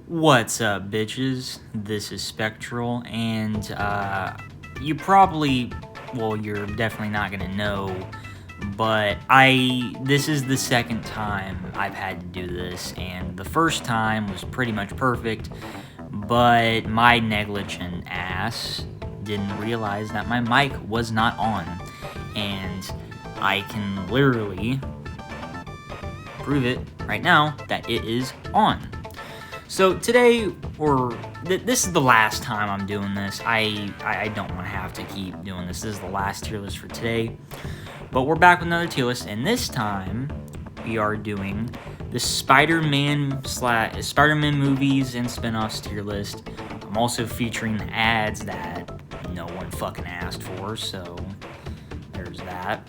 What's up, bitches? This is Spectral, and you probably, well, you're definitely not gonna know, but this is the second time I've had to do this, and the first time was pretty much perfect, but my negligent ass didn't realize that my mic was not on, and I can literally prove it right now that it is on. So today, this is the last time I'm doing this. I don't want to have to keep doing this. This is the last tier list for today. But we're back with another tier list, and this time we are doing the Spider-Man movies and spin-offs tier list. I'm also featuring ads that no one fucking asked for, so there's that.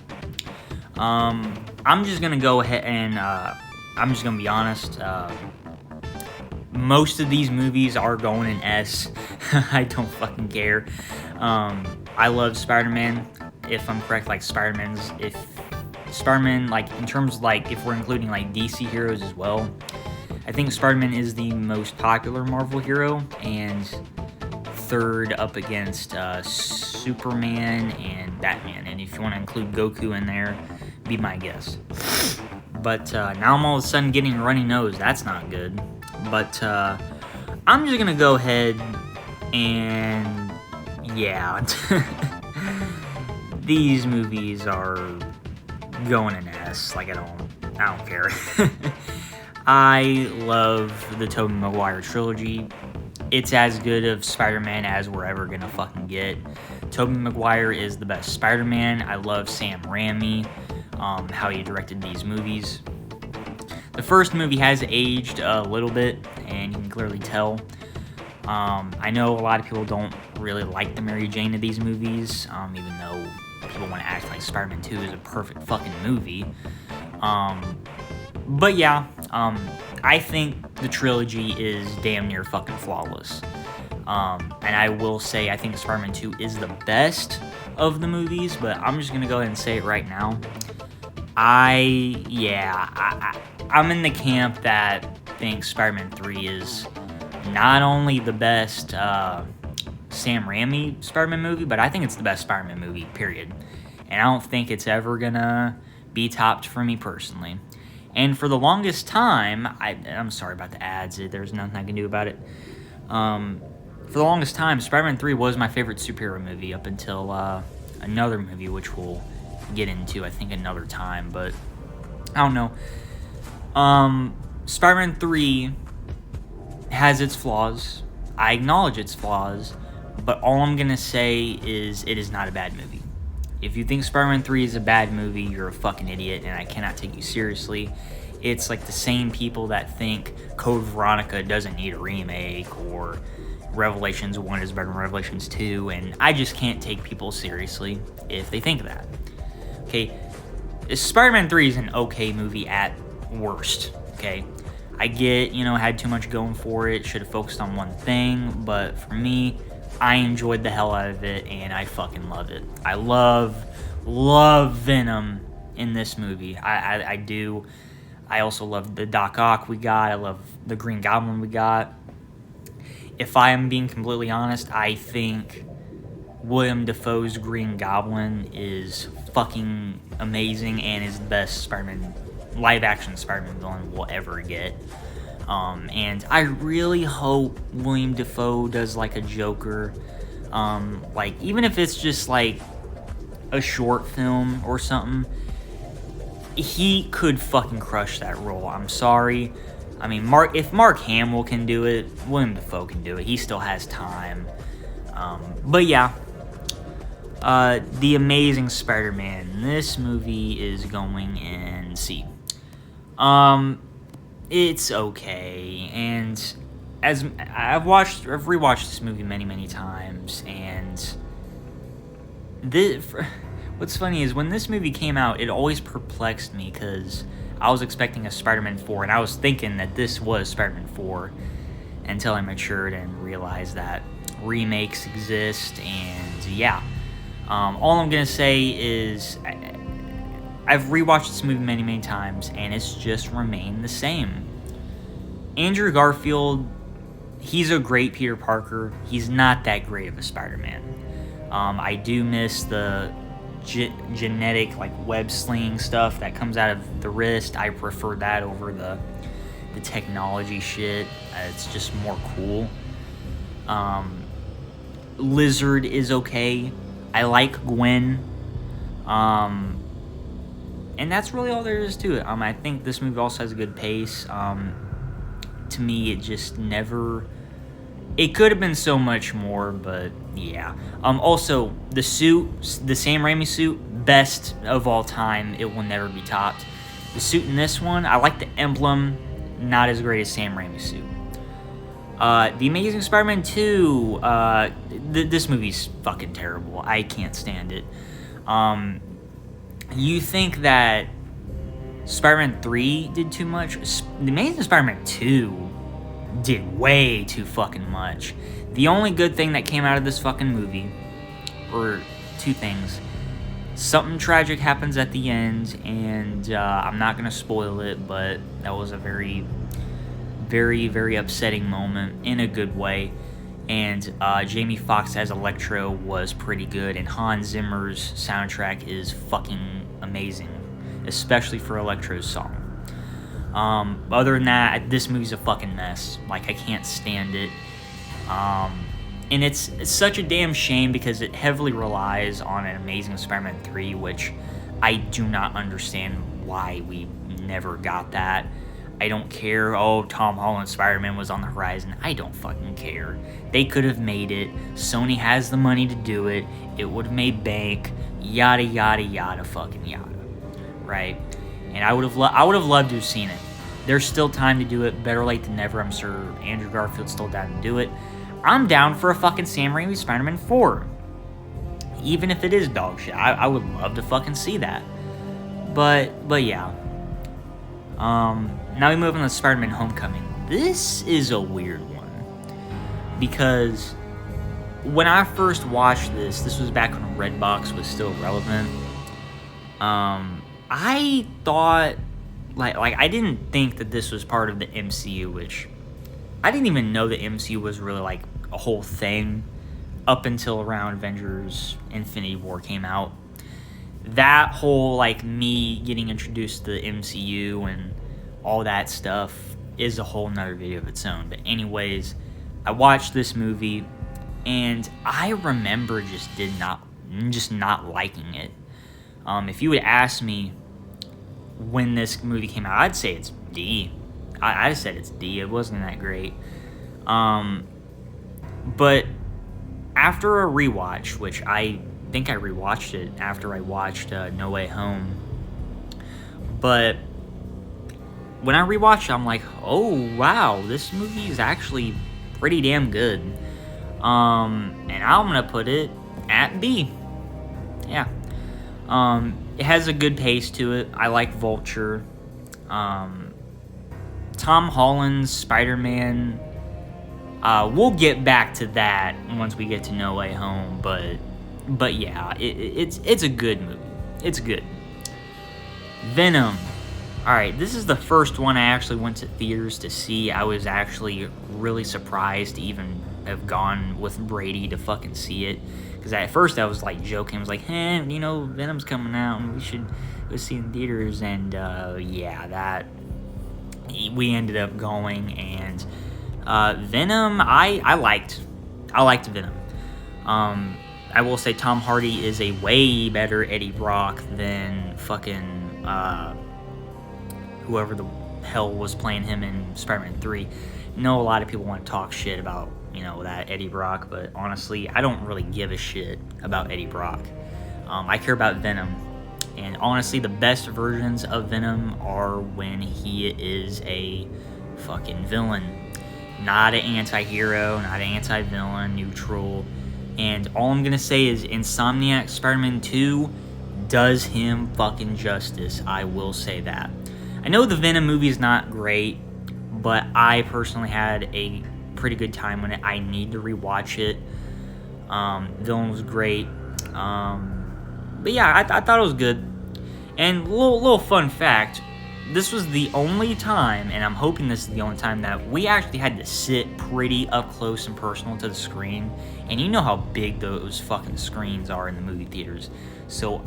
I'm just gonna go ahead and I'm just gonna be honest. Most of these movies are going in S. I don't fucking care. I love Spider-Man. If I'm correct, like if Spider-Man, like in terms of like if we're including like DC heroes as well, I think Spider-Man is the most popular Marvel hero and third up against Superman and Batman. And if you want to include Goku in there, be my guest. But now I'm all of a sudden getting a runny nose. That's not good. But I'm just gonna go ahead and yeah, these movies are going in S. Like I don't care. I love the Tobey Maguire trilogy. It's as good of Spider-Man as we're ever gonna fucking get. Tobey Maguire is the best Spider-Man. I love Sam Raimi, how he directed these movies. The first movie has aged a little bit, and you can clearly tell. I know a lot of people don't really like the Mary Jane of these movies, even though people want to act like Spider-Man 2 is a perfect fucking movie. But yeah, I think the trilogy is damn near fucking flawless. And I will say I think Spider-Man 2 is the best of the movies, but I'm just going to go ahead and say it right now. I'm in the camp that thinks Spider-Man 3 is not only the best Sam Raimi Spider-Man movie, but I think it's the best Spider-Man movie, period. And I don't think it's ever gonna be topped for me personally. And for the longest time, I'm sorry about the ads, there's nothing I can do about it. For the longest time, Spider-Man 3 was my favorite superhero movie up until another movie, which we'll get into, I think, another time, but I don't know. Spider-Man 3 has its flaws. I acknowledge its flaws, but all I'm gonna say is it is not a bad movie. If you think Spider-Man 3 is a bad movie, you're a fucking idiot, and I cannot take you seriously. It's like the same people that think Code Veronica doesn't need a remake, or Revelations 1 is better than Revelations 2, and I just can't take people seriously if they think that. Okay, Spider-Man 3 is an okay movie at worst, okay? I get, it had too much going for it, should have focused on one thing, but for me, I enjoyed the hell out of it, and I fucking love it. I love Venom in this movie. I do. I also love the Doc Ock we got. I love the Green Goblin we got. If I am being completely honest, I think William Dafoe's Green Goblin is fucking amazing and is the best Spider-Man, live-action Spider-Man villain we'll ever get. And I really hope William Dafoe does like a Joker. Even if it's just like a short film or something, he could fucking crush that role. I'm sorry. I mean, if Mark Hamill can do it, William Dafoe can do it. He still has time. But yeah. The Amazing Spider-Man. This movie is going in C. It's okay, and as I've rewatched this movie many times, and what's funny is when this movie came out, it always perplexed me because I was expecting a Spider-Man 4, and I was thinking that this was Spider-Man 4 until I matured and realized that remakes exist, and yeah. All I'm gonna say is I've rewatched this movie many times, and it's just remained the same. Andrew Garfield he's a great Peter Parker. He's not that great of a Spider-Man. I do miss the genetic, like, web sling stuff that comes out of the wrist. I prefer that over the technology shit. It's just more cool. Lizard is okay. I like Gwen. And that's really all there is to it. I think this movie also has a good pace. To me, it just never... It could have been so much more, but yeah. Also, the suit, the Sam Raimi suit, best of all time. It will never be topped. The suit in this one, I like the emblem, not as great as Sam Raimi's suit. The Amazing Spider-Man 2, this movie's fucking terrible. I can't stand it. You think that Spider-Man 3 did too much? The Amazing Spider-Man 2 did way too fucking much. The only good thing that came out of this fucking movie, or two things. Something tragic happens at the end, and I'm not gonna spoil it, but that was a very, very, very upsetting moment in a good way. And Jamie Foxx as Electro was pretty good, and Hans Zimmer's soundtrack is fucking amazing, especially for Electro's song. Other than that, this movie's a fucking mess. Like, I can't stand it. And it's such a damn shame because it heavily relies on an Amazing Spider-Man 3, which I do not understand why we never got that. I don't care. Oh, Tom Holland's Spider-Man was on the horizon. I don't fucking care. They could have made it. Sony has the money to do it. It would have made bank. Yada, yada, yada, fucking yada. Right? And I would have loved to have seen it. There's still time to do it. Better late than never. I'm sure Andrew Garfield's still down to do it. I'm down for a fucking Sam Raimi Spider-Man 4. Even if it is dog shit. I would love to fucking see that. But yeah. Now we move on to Spider-Man Homecoming. This is a weird one. Because when I first watched this was back when Redbox was still relevant. I thought, like I didn't think that this was part of the MCU, which I didn't even know the MCU was really like a whole thing up until around Avengers Infinity War came out. That whole, like, me getting introduced to the MCU and all that stuff is a whole nother video of its own. But anyways, I watched this movie and I remember just not liking it. If you would ask me when this movie came out, I'd say it's D. I said it's D. It wasn't that great. But after a rewatch, which I think I rewatched it after I watched No Way Home, but when I rewatched it, I'm like, oh wow, this movie is actually pretty damn good. And I'm gonna put it at B. Yeah. It has a good pace to it. I like Vulture. Tom Holland's Spider-Man. We'll get back to that once we get to No Way Home, but yeah, it's a good movie. It's good. Venom. Alright, this is the first one I actually went to theaters to see. I was actually really surprised to even have gone with Brady to fucking see it. Because at first I was like joking. I was like, hey, Venom's coming out and we should go see it in theaters. And yeah, we ended up going. And Venom, I liked Venom. I will say Tom Hardy is a way better Eddie Brock than fucking whoever the hell was playing him in Spider-Man 3. I know a lot of people want to talk shit about, that Eddie Brock, but honestly, I don't really give a shit about Eddie Brock. I care about Venom. And honestly, the best versions of Venom are when he is a fucking villain. Not an anti-hero, not an anti-villain, neutral. And all I'm gonna say is Insomniac Spider-Man 2 does him fucking justice. I will say that. I know the Venom movie is not great, but I personally had a pretty good time on it. I need to rewatch it. Villain was great. But yeah, I thought it was good. And little fun fact, this was the only time, and I'm hoping this is the only time, that we actually had to sit pretty up close and personal to the screen. And you know how big those fucking screens are in the movie theaters. So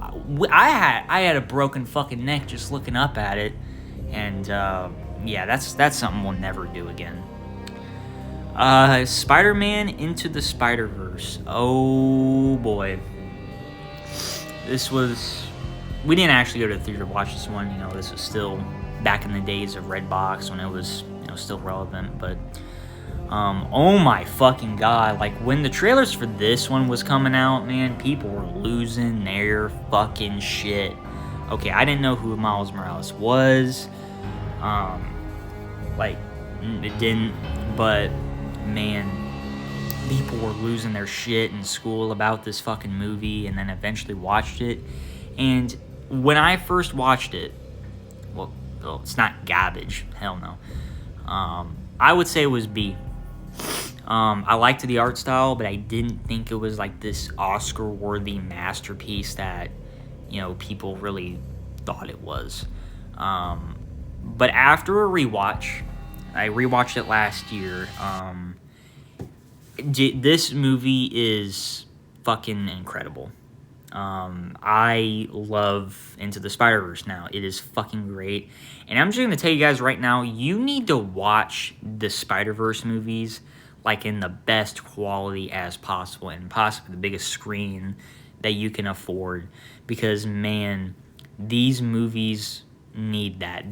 I had a broken fucking neck just looking up at it. And yeah, that's something we'll never do again. Spider-Man Into the Spider-Verse. Oh boy. We didn't actually go to the theater to watch this one. You know, this was still back in the days of Redbox when it was, you know, still relevant. But, oh my fucking god. Like, when the trailers for this one was coming out, man, people were losing their fucking shit. Okay, I didn't know who Miles Morales was. Like, it didn't, but, man, people were losing their shit in school about this fucking movie, and then eventually watched it. And when I first watched it, well, it's not garbage, hell no. I would say it was B. I liked the art style, but I didn't think it was like this Oscar-worthy masterpiece that, you know, people really thought it was. But after a rewatch, I rewatched it last year. This movie is fucking incredible. I love Into the Spider-Verse now. It is fucking great. And I'm just going to tell you guys right now, you need to watch the Spider-Verse movies like in the best quality as possible, and possibly the biggest screen that you can afford, because, man, these movies need that.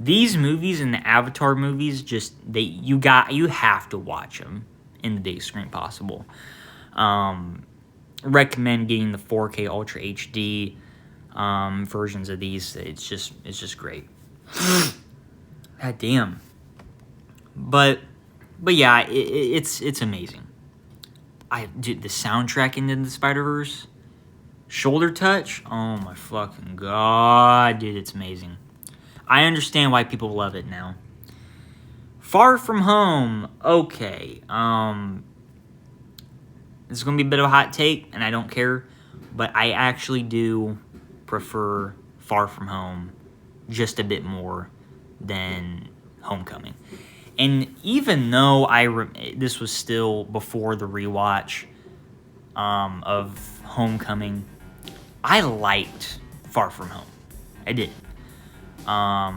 These movies and the Avatar movies, just you have to watch them in the biggest screen possible. Recommend getting the 4K Ultra HD versions of these. It's just great. God damn. But yeah, it's amazing. Dude, the soundtrack into the Spider-Verse, Shoulder Touch. Oh my fucking god, dude, it's amazing. I understand why people love it now. Far From Home. Okay. This is going to be a bit of a hot take, and I don't care, but I actually do prefer Far From Home just a bit more than Homecoming. And even though this was still before the rewatch of Homecoming, I liked Far From Home. I did. I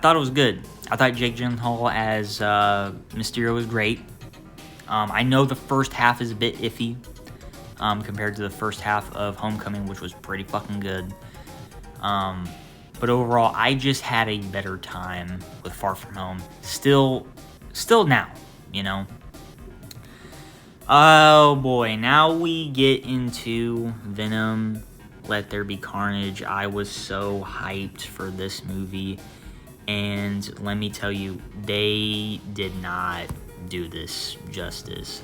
thought it was good. I thought Jake Gyllenhaal as Mysterio was great. I know the first half is a bit iffy compared to the first half of Homecoming, which was pretty fucking good. But overall, I just had a better time with Far From Home. Still now, you know. Oh boy, now we get into Venom, Let There Be Carnage. I was so hyped for this movie, and let me tell you, they did not do this justice.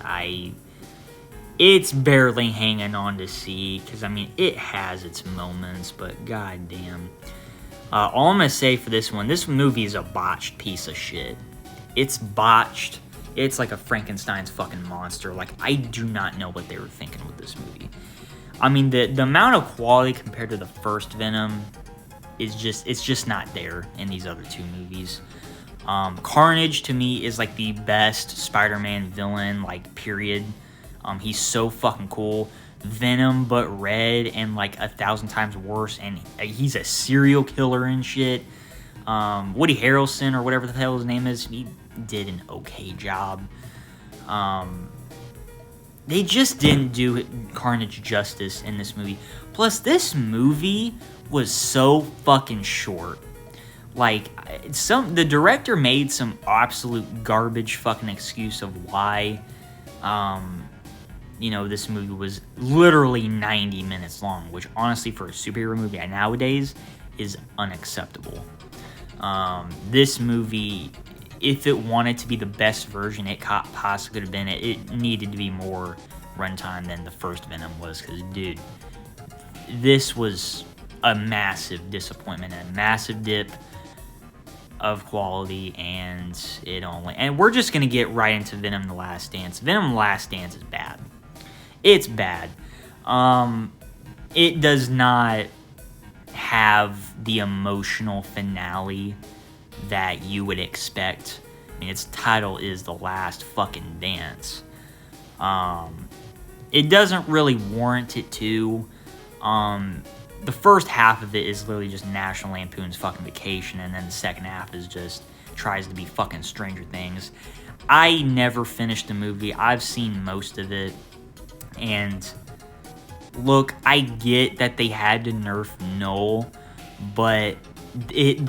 It's barely hanging on to see, because I mean, it has its moments, but goddamn. All I'm gonna say for this movie is a botched piece of shit. It's botched. It's like a Frankenstein's fucking monster. Like, I do not know what they were thinking with this movie. I mean, the amount of quality compared to the first Venom is just not there in these other two movies. Carnage, to me, is like the best Spider-Man villain, like, period. He's so fucking cool. Venom, but red and like 1,000 times worse, and he's a serial killer and shit. Woody Harrelson, or whatever the hell his name is, he did an okay job. They just didn't do Carnage justice in this movie. Plus, this movie was so fucking short. Like, the director made some absolute garbage fucking excuse of why, you know, this movie was literally 90 minutes long, which honestly, for a superhero movie nowadays, is unacceptable. This movie, if it wanted to be the best version it possibly could have been, it needed to be more runtime than the first Venom was, because, dude, this was a massive disappointment, a massive dip of quality, and we're just gonna get right into Venom: The Last Dance. Venom: The Last Dance is bad. It's bad. It does not have the emotional finale that you would expect. I mean, its title is The Last Fucking Dance. It doesn't really warrant it to. The first half of it is literally just National Lampoon's fucking Vacation, and then the second half is just tries to be fucking Stranger Things. I never finished the movie. I've seen most of it, and look, I get that they had to nerf Noel, but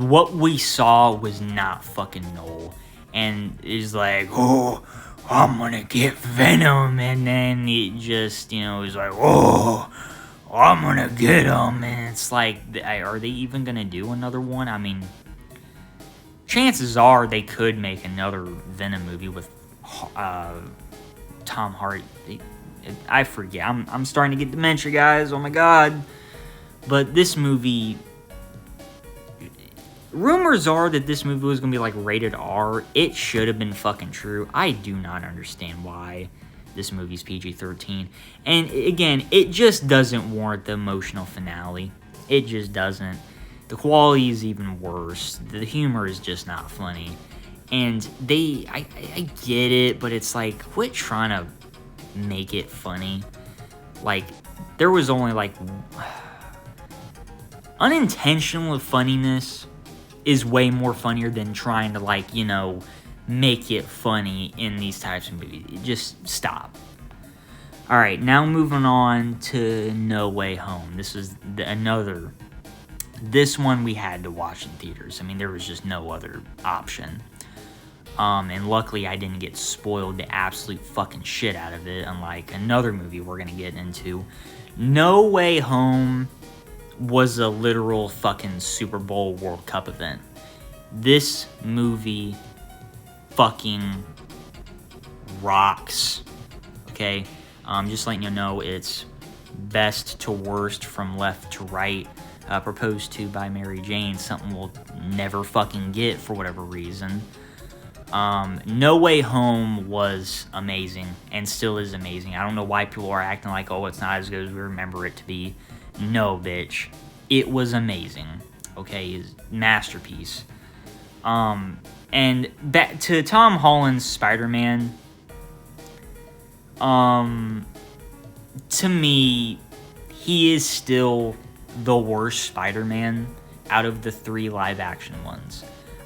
what we saw was not fucking Noel. And it's like, oh, I'm gonna get Venom, and then it just, it's like, oh, I'm gonna get him, and it's like, are they even gonna do another one? I mean, chances are they could make another Venom movie with Tom Hardy. I forget. I'm starting to get dementia, guys. Oh my god. But this movie, rumors are that this movie was going to be like rated R. It should have been fucking true. I do not understand why this movie's PG-13. And again, it just doesn't warrant the emotional finale. It just doesn't. The quality is even worse. The humor is just not funny. And I get it, but it's like, quit trying to make it funny. Like, there was only like unintentional funniness is way more funnier than trying to, like, make it funny in these types of movies. Just stop. Alright, now moving on to No Way Home. This was this one we had to watch in theaters. I mean, there was just no other option. And luckily I didn't get spoiled the absolute fucking shit out of it, unlike another movie we're gonna get into. No Way Home was a literal fucking Super Bowl World Cup event. This movie fucking rocks. Okay? Just letting you know, it's best to worst from left to right. Proposed to by Mary Jane, something we'll never fucking get for whatever reason. No Way Home was amazing, and still is amazing. I don't know why people are acting like, oh, it's not as good as we remember it to be. No, bitch. It was amazing. Okay, it's masterpiece. And back to Tom Holland's Spider-Man. To me, he is still the worst Spider-Man out of the 3 live-action ones.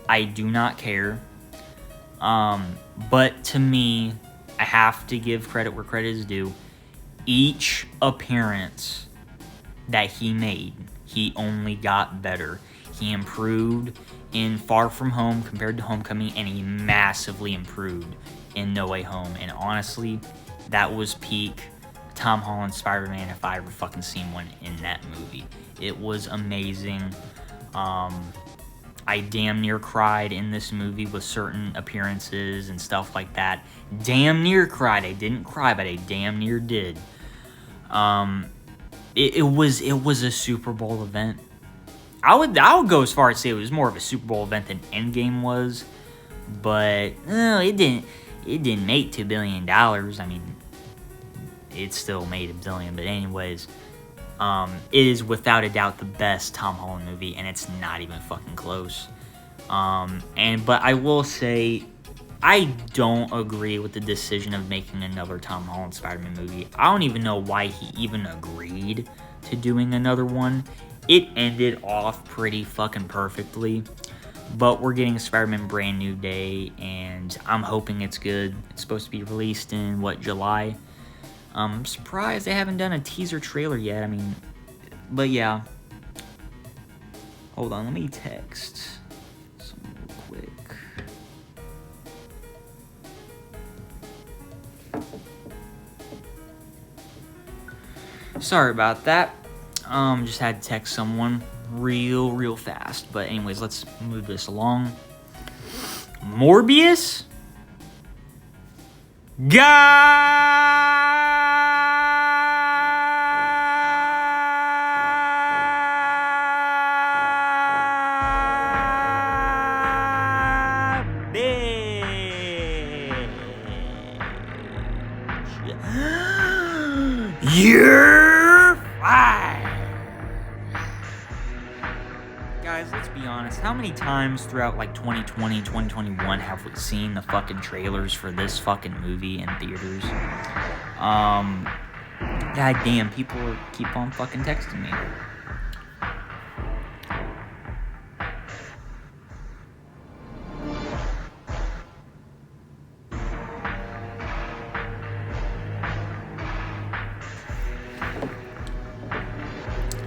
I do not care. But to me, I have to give credit where credit is due. Each appearance that he made, he only got better. He improved in Far From Home compared to Homecoming, and he massively improved in No Way Home. And honestly, that was peak Tom Holland Spider-Man if I ever fucking seen one in that movie. It was amazing. I damn near cried in this movie with certain appearances and stuff like that. Damn near cried. I didn't cry, but I damn near did. It was a Super Bowl event. I would go as far as say it was more of a Super Bowl event than Endgame was, but it didn't make $2 billion. I mean, it still made $1 billion, but anyways. It is without a doubt the best Tom Holland movie, and it's not even fucking close. But I will say, I don't agree with the decision of making another Tom Holland Spider-Man movie. I don't even know why he even agreed to doing another one. It ended off pretty fucking perfectly, but we're getting Spider-Man Brand New Day, and I'm hoping it's good. It's supposed to be released in, July? I'm surprised they haven't done a teaser trailer yet. I mean, but yeah. Hold on, let me text someone real quick. Sorry about that. Just had to text someone real fast. But anyways, let's move this along. Morbius? You're fired. honest, how many times throughout like 2020, 2021 have we seen the fucking trailers for this fucking movie in theaters? God damn, people keep on fucking texting me.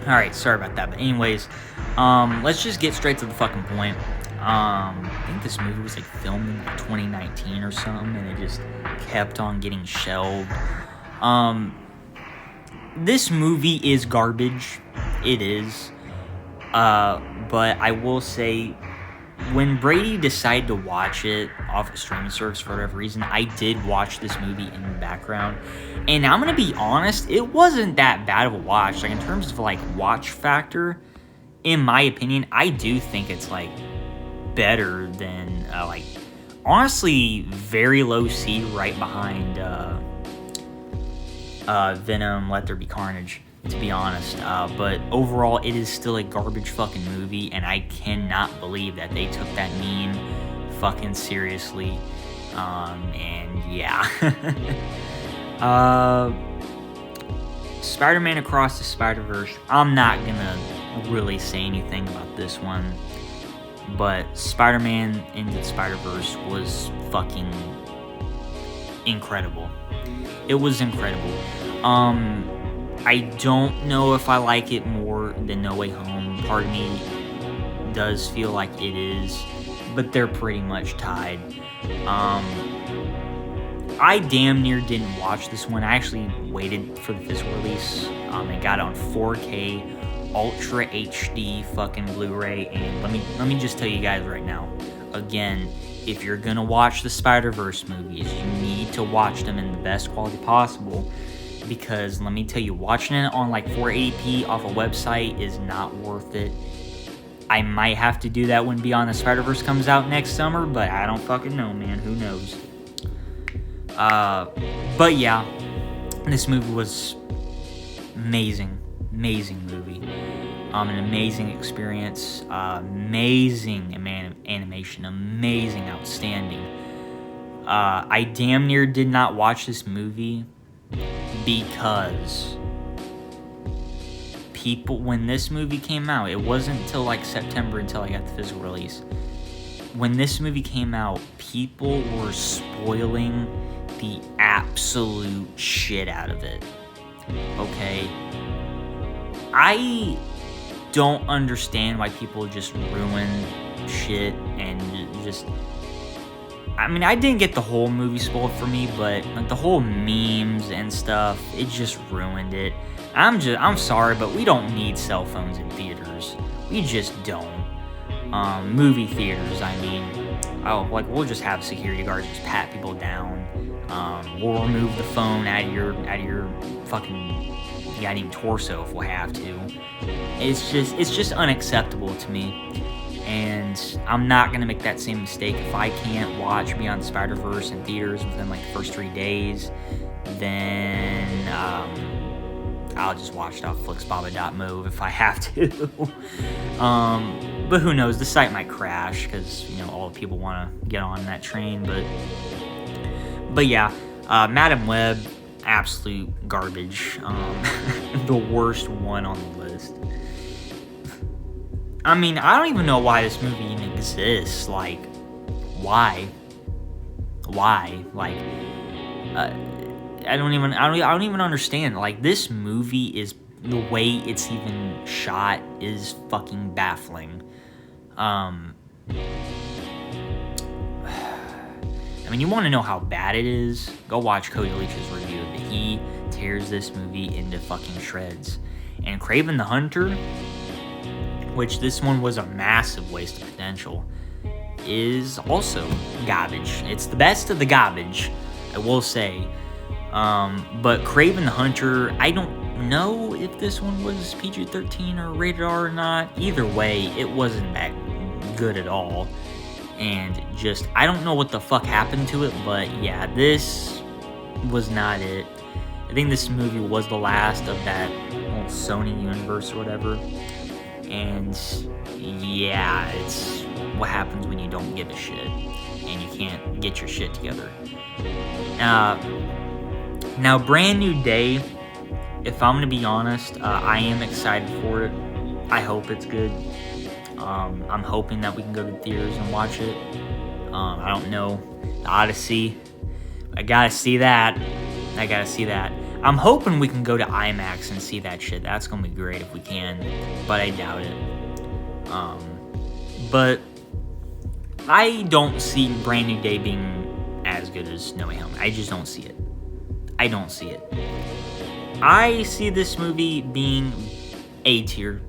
Alright, sorry about that. But anyways, let's just get straight to the fucking point. I think this movie was like filmed in like 2019 or something, and it just kept on getting shelved. This movie is garbage. It is. But I will say, when Brady decided to watch it off a streaming service for whatever reason, I did watch this movie in the background. And I'm going to be honest, it wasn't that bad of a watch. Like, in terms of, like, watch factor, in my opinion, I do think it's, like, better than, like, honestly, very low C right behind, Venom, Let There Be Carnage, to be honest. But overall, it is still a garbage fucking movie, and I cannot believe that they took that meme fucking seriously. And yeah. Spider-Man Across the Spider-Verse, I'm not gonna really say anything about this one, but Spider-Man Into the Spider-Verse was fucking incredible. It was incredible. I don't know if I like it more than No Way Home. Part of me does feel like it is, but they're pretty much tied. I damn near didn't watch this one. I actually waited for the physical release. And got it on 4K Ultra HD fucking Blu-ray. And let me just tell you guys right now. Again, if you're gonna watch the Spider-Verse movies, you need to watch them in the best quality possible. Because let me tell you, watching it on like 480p off a website is not worth it. I might have to do that when Beyond the Spider-Verse comes out next summer, but I don't fucking know, man. Who knows? But yeah, this movie was amazing. Amazing movie. An amazing experience. Amazing animation. Amazing, outstanding. I damn near did not watch this movie because people, when this movie came out, it wasn't until like September until I got the physical release. When this movie came out, people were spoiling the absolute shit out of it. Okay? I don't understand why people just ruin shit and just... I mean, I didn't get the whole movie spoiled for me, but like the whole memes and stuff, it just ruined it. I'm sorry, but we don't need cell phones in theaters. We just don't. Movie theaters, I mean. Oh, like we'll just have security guards just pat people down. We'll remove the phone out of your fucking goddamn torso if we have to. It's just unacceptable to me. And I'm not going to make that same mistake. If I can't watch Beyond the Spider-Verse in theaters within like the first 3 days, then I'll just watch it off Flixbaba.move if I have to. But who knows? The site might crash because, you know, all the people want to get on that train. But yeah, Madam Web, absolute garbage. The worst one on the list. I mean, I don't even know why this movie even exists. Like, why? Like, I don't even understand. Like, this movie is, the way it's even shot is fucking baffling. I mean, you want to know how bad it is? Go watch Cody Leach's review of it. He tears this movie into fucking shreds. And Kraven the Hunter, which this one was a massive waste of potential, is also garbage. It's the best of the garbage, I will say. But Kraven the Hunter, I don't know if this one was PG-13 or rated R or not. Either way, it wasn't that good at all. And just, I don't know what the fuck happened to it, but yeah, this was not it. I think this movie was the last of that whole Sony universe or whatever. And yeah, it's what happens when you don't give a shit and you can't get your shit together. Now, Brand New Day, if I'm gonna be honest, I am excited for it. I hope it's good. I'm hoping that we can go to theaters and watch it. I don't know. The Odyssey, I gotta see that. I'm hoping we can go to IMAX and see that shit. That's gonna be great if we can, but I doubt it. But I don't see Brand New Day being as good as No Way Home. I just don't see it. I see this movie being A tier.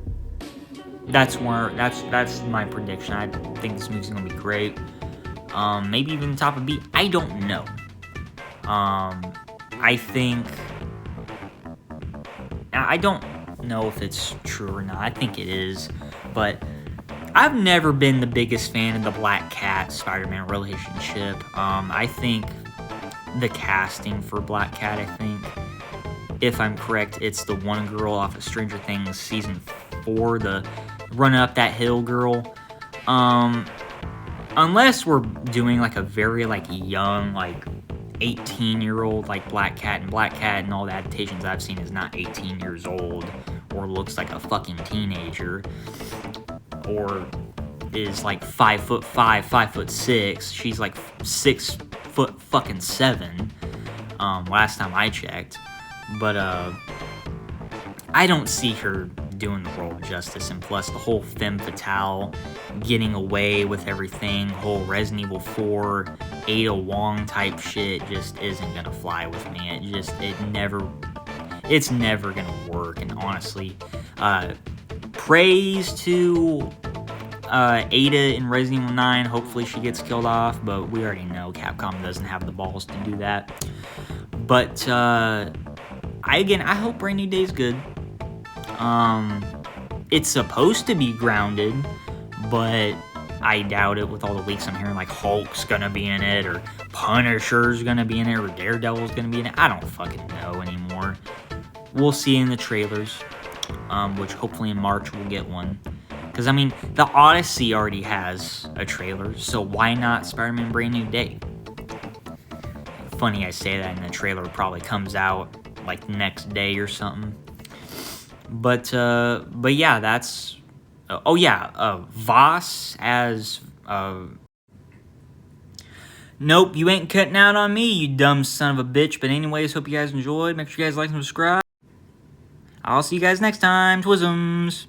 That's my prediction. I think this movie's gonna be great. Maybe even top of B. I don't know. I don't know if it's true or not. I think it is, but I've never been the biggest fan of the Black Cat Spider-Man relationship. I think the casting for Black Cat, if I'm correct, it's the one girl off of Stranger Things season 4, the running up that hill girl. Unless we're doing like a very young 18-year-old Black Cat, and Black Cat and all the adaptations I've seen is not 18 years old or looks like a fucking teenager or is 5'5", 5'6". She's 6'7". Last time I checked, but I don't see her doing the role justice, and plus the whole femme fatale, getting away with everything, whole Resident Evil 4, Ada Wong type shit just isn't gonna fly with me. It's never gonna work. And honestly, praise to Ada in Resident Evil 9. Hopefully she gets killed off, but we already know Capcom doesn't have the balls to do that. But I hope Brand New Day's good. It's supposed to be grounded, but I doubt it with all the leaks I'm hearing, Hulk's gonna be in it, or Punisher's gonna be in it, or Daredevil's gonna be in it. I don't fucking know anymore. We'll see in the trailers, which hopefully in March we'll get one. Because, the Odyssey already has a trailer, so why not Spider-Man Brand New Day? Funny I say that, and the trailer probably comes out, next day or something. But yeah, that's... Voss as... Nope, you ain't cutting out on me, you dumb son of a bitch. But anyways, hope you guys enjoyed. Make sure you guys like and subscribe. I'll see you guys next time. Twisms.